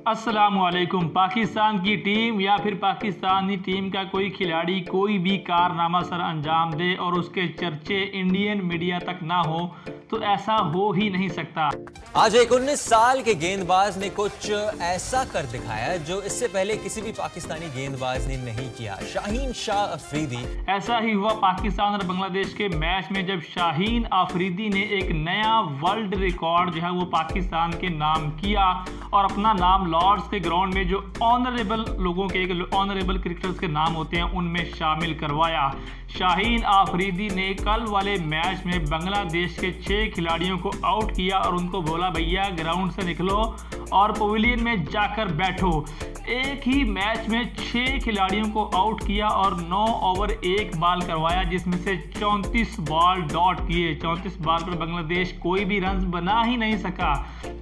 अस्सलामुअलैकुम। पाकिस्तान की टीम या फिर पाकिस्तानी टीम का कोई खिलाड़ी कोई भी कारनामा सर अंजाम दे और उसके चर्चे इंडियन मीडिया तक ना हो तो ऐसा हो ही नहीं सकता। आज एक 19 साल के गेंदबाज ने कुछ ऐसा कर दिखाया जो इससे पहले किसी भी पाकिस्तानी गेंदबाज ने नहीं किया। शाहीन शाह अफरीदी। ऐसा ही हुआ पाकिस्तान और बांग्लादेश के मैच में जब शाहीन अफरीदी ने एक नया वर्ल्ड रिकॉर्ड जो है वो पाकिस्तान के नाम किया और अपना नाम लॉर्ड्स के ग्राउंड में जो ऑनरेबल लोगों के ऑनरेबल क्रिकेटर्स के नाम होते हैं उनमें शामिल करवाया। शाहीन अफरीदी ने कल वाले मैच में बांग्लादेश के 6 खिलाड़ियों को आउट किया और उनको बोला भैया ग्राउंड से निकलो और पवेलियन में जाकर बैठो। एक ही मैच में 6 खिलाड़ियों को आउट किया और 9 ओवर 1 बॉल करवाया जिसमें से 34 बॉल डॉट किए। 34 बॉल पर बांग्लादेश कोई भी रन बना ही नहीं सका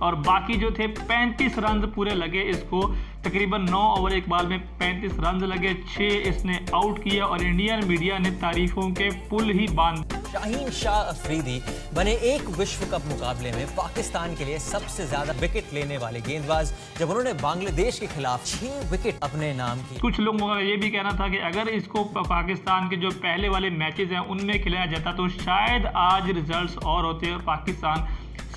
और बाकी जो थे 35 रन पूरे लगे इसको। तकरीबन 9 ओवर 1 बॉल में 35 रन लगे, 6 इसने आउट किया और इंडियन मीडिया ने तारीफों के पुल ही बांध। शाहीन शाह अफरीदी बने एक विश्व कप मुकाबले में पाकिस्तान के लिए सबसे ज्यादा विकेट लेने वाले गेंदबाज जब उन्होंने बांग्लादेश के खिलाफ 6 विकेट अपने नाम की। कुछ लोगों का ये भी कहना था कि अगर इसको पाकिस्तान के जो पहले वाले मैचेस हैं उनमें खिलाया जाता तो शायद आज रिजल्ट्स और होते और पाकिस्तान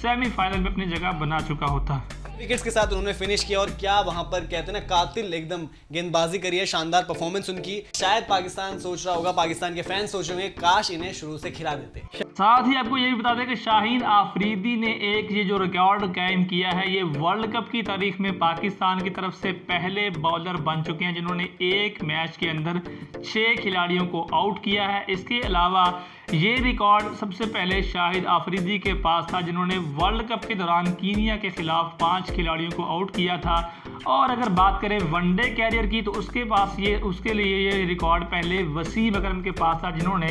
सेमीफाइनल में अपनी जगह बना चुका होता। विकेट्स के साथ उन्होंने फिनिश किया और क्या वहां पर कहते हैं ना कातिल एकदम गेंदबाजी करी है, शानदार परफॉर्मेंस उनकी। शायद पाकिस्तान सोच रहा होगा, पाकिस्तान के फैंस सोच रहे होंगे काश इन्हें शुरू से खिला देते। साथ ही आपको ये भी बता दें कि शाहीन अफरीदी ने एक ये जो रिकॉर्ड कायम किया है ये वर्ल्ड कप की तारीख में पाकिस्तान की तरफ से पहले बॉलर बन चुके हैं जिन्होंने एक मैच के अंदर 6 खिलाड़ियों को आउट किया है। इसके अलावा ये रिकॉर्ड सबसे पहले शाहिद अफरीदी के पास था जिन्होंने वर्ल्ड कप के दौरान कीनिया के खिलाफ 5 खिलाड़ियों को आउट किया था। और अगर बात करें वनडे कैरियर की तो उसके लिए ये रिकॉर्ड पहले वसीम अकरम के पास था जिन्होंने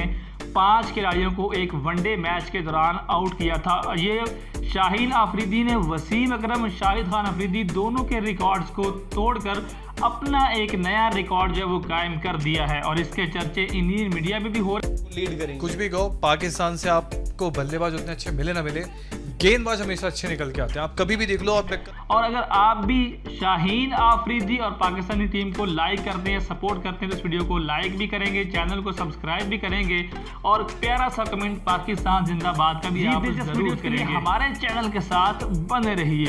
5 खिलाड़ियों को एक वनडे मैच के दौरान आउट किया था। ये शाहीन अफरीदी ने वसीम अकरम, शाहिद खान अफरीदी दोनों के रिकॉर्ड्स को तोड़कर अपना एक नया रिकॉर्ड जो वो कायम कर दिया है और इसके चर्चे इंडियन मीडिया में भी हो लीड करेंगे। कुछ भी कहो, पाकिस्तान से आपको बल्लेबाज उतने अच्छे मिले ना मिले, गेंदबाज हमेशा अच्छे निकल के आते हैं। आप कभी भी देख लो। और अगर आप भी शाहीन अफरीदी और पाकिस्तानी टीम को लाइक करते हैं, सपोर्ट करते हैं तो इस वीडियो को लाइक भी करेंगे, चैनल को सब्सक्राइब भी करेंगे और प्यारा सा कमेंट पाकिस्तान जिंदाबाद का भी आप जरूर करेंगे। हमारे चैनल के साथ बने रहिए।